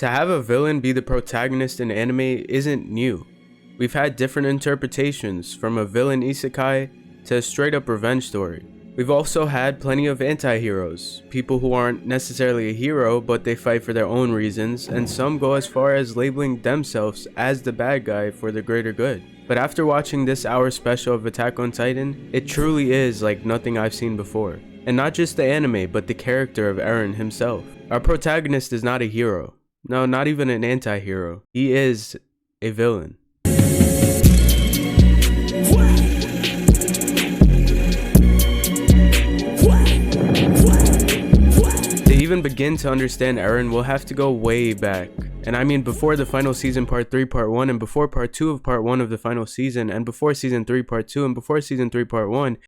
To have a villain be the protagonist in anime isn't new. We've had different interpretations, from a villain isekai to a straight up revenge story. We've also had plenty of anti-heroes, people who aren't necessarily a hero but they fight for their own reasons, and some go as far as labeling themselves as the bad guy for the greater good. But after watching this hour special of Attack on Titan, it truly is like nothing I've seen before. And not just the anime, but the character of Eren himself. Our protagonist is not a hero. No, not even an anti-hero. He is a villain. To even begin to understand Eren, we'll have to go way back. And I mean before the final season part 3 part 1, and before part 2 of part 1 of the final season, and before season 3 part 2, and before season 3 part 1.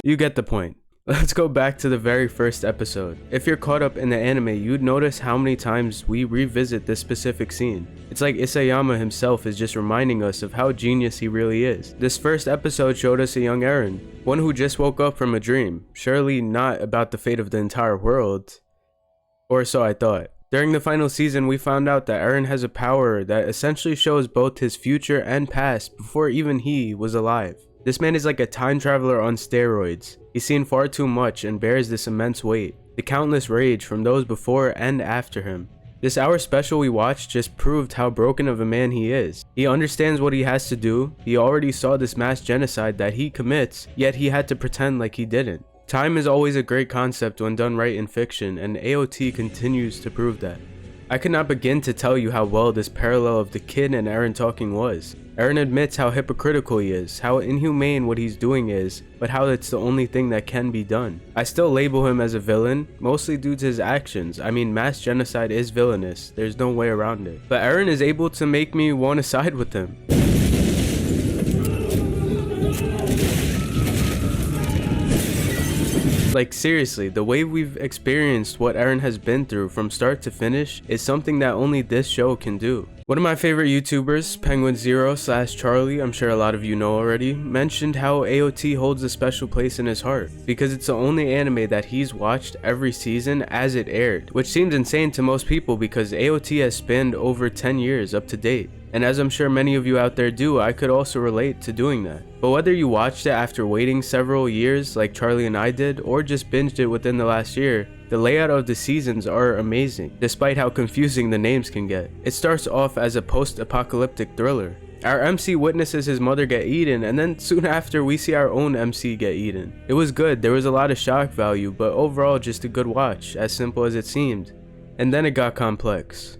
You get the point. Let's go back to the very first episode. If you're caught up in the anime, you'd notice how many times we revisit this specific scene. It's like Isayama himself is just reminding us of how genius he really is. This first episode showed us a young Eren, one who just woke up from a dream, surely not about the fate of the entire world. Or so I thought. During the final season, we found out that Eren has a power that essentially shows both his future and past before even he was alive. This man is like a time traveler on steroids. He's seen far too much and bears this immense weight, the countless rage from those before and after him. This hour special we watched just proved how broken of a man he is. He understands what he has to do, he already saw this mass genocide that he commits, yet he had to pretend like he didn't. Time is always a great concept when done right in fiction, and AOT continues to prove that. I could not begin to tell you how well this parallel of the kid and Eren talking was. Eren admits how hypocritical he is, how inhumane what he's doing is, but how it's the only thing that can be done. I still label him as a villain, mostly due to his actions. I mean, mass genocide is villainous, there's no way around it. But Eren is able to make me want to side with him. Like seriously, the way we've experienced what Eren has been through from start to finish is something that only this show can do. One of my favorite YouTubers, Penguin0/Charlie, I'm sure a lot of you know already, mentioned how AOT holds a special place in his heart because it's the only anime that he's watched every season as it aired, which seems insane to most people because AOT has spanned over 10 years up to date. And as I'm sure many of you out there do, I could also relate to doing that. But whether you watched it after waiting several years like Charlie and I did, or just binged it within the last year, the layout of the seasons are amazing, despite how confusing the names can get. It starts off as a post-apocalyptic thriller. Our MC witnesses his mother get eaten, and then soon after we see our own MC get eaten. It was good, there was a lot of shock value, but overall just a good watch, as simple as it seemed. And then it got complex.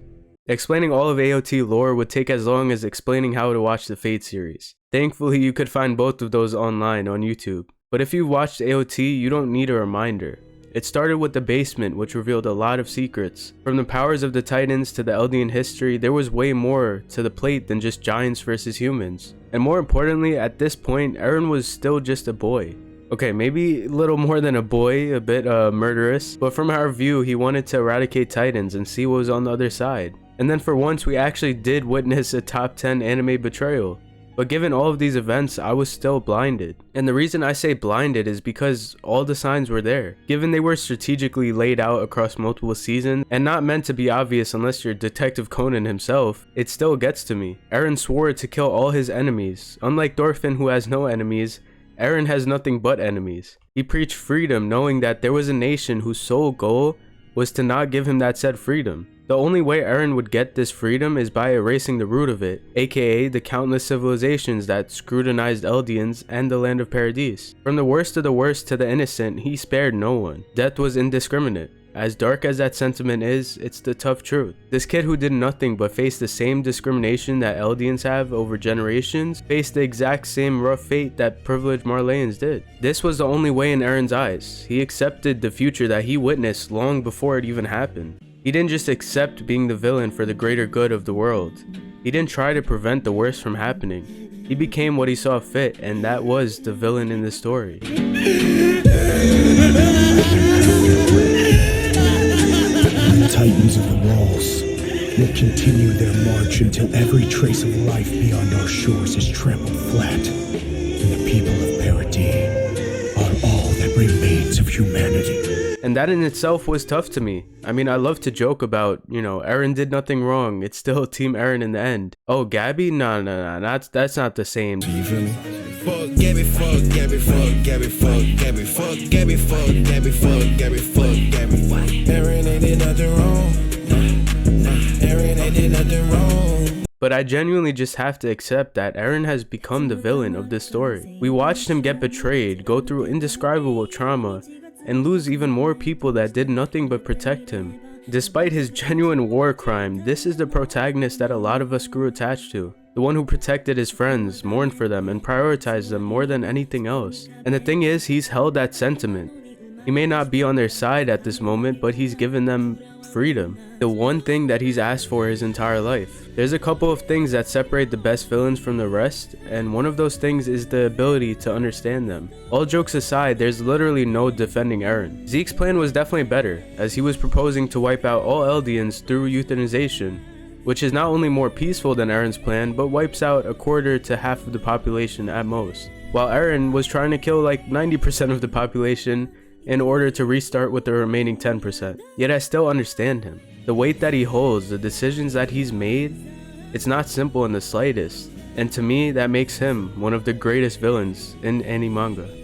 Explaining all of AOT lore would take as long as explaining how to watch the Fate series. Thankfully, you could find both of those online on YouTube. But if you've watched AOT, you don't need a reminder. It started with the basement, which revealed a lot of secrets. From the powers of the Titans to the Eldian history, there was way more to the plate than just giants versus humans. And more importantly, at this point, Eren was still just a boy. Okay, maybe a little more than a boy, a bit murderous, but from our view, he wanted to eradicate Titans and see what was on the other side. And then for once, we actually did witness a top 10 anime betrayal. But given all of these events, I was still blinded. And the reason I say blinded is because all the signs were there. Given they were strategically laid out across multiple seasons, and not meant to be obvious unless you're Detective Conan himself, it still gets to me. Eren swore to kill all his enemies. Unlike Thorfinn, who has no enemies, Eren has nothing but enemies. He preached freedom, knowing that there was a nation whose sole goal was to not give him that said freedom. The only way Eren would get this freedom is by erasing the root of it, aka the countless civilizations that scrutinized Eldians and the land of Paradis. From the worst of the worst to the innocent, he spared no one. Death was indiscriminate. As dark as that sentiment is, it's the tough truth. This kid who did nothing but face the same discrimination that Eldians have over generations, faced the exact same rough fate that privileged Marleyans did. This was the only way in Eren's eyes. He accepted the future that he witnessed long before it even happened. He didn't just accept being the villain for the greater good of the world. He didn't try to prevent the worst from happening. He became what he saw fit, and that was the villain in the story. The Titans of the Walls will continue their march until every trace of life beyond our shores is trampled flat, and the people of Paradis are all that remains of humanity. And that in itself was tough to me. I mean, I love to joke about, Eren did nothing wrong. It's still Team Eren in the end. Oh, Gabby? Nah, that's not the same. You feel me? Fuck Gabby, fuck Gabby, fuck Gabby, fuck Gabby, fuck Gabby, fuck Gabby, fuck Gabby, fuck Gabby. Eren ain't did nothing wrong. Eren ain't did nothing wrong. But I genuinely just have to accept that Eren has become the villain of this story. We watched him get betrayed, go through indescribable trauma, and lose even more people that did nothing but protect him. Despite his genuine war crime, this is the protagonist that a lot of us grew attached to. The one who protected his friends, mourned for them, and prioritized them more than anything else. And the thing is, he's held that sentiment. He may not be on their side at this moment, but he's given them freedom. The one thing that he's asked for his entire life. There's a couple of things that separate the best villains from the rest, and one of those things is the ability to understand them. All jokes aside, there's literally no defending Eren. Zeke's plan was definitely better, as he was proposing to wipe out all Eldians through euthanization, which is not only more peaceful than Eren's plan, but wipes out a quarter to half of the population at most. While Eren was trying to kill like 90% of the population in order to restart with the remaining 10%. Yet I still understand him. The weight that he holds, the decisions that he's made, it's not simple in the slightest. And to me, that makes him one of the greatest villains in Animanga.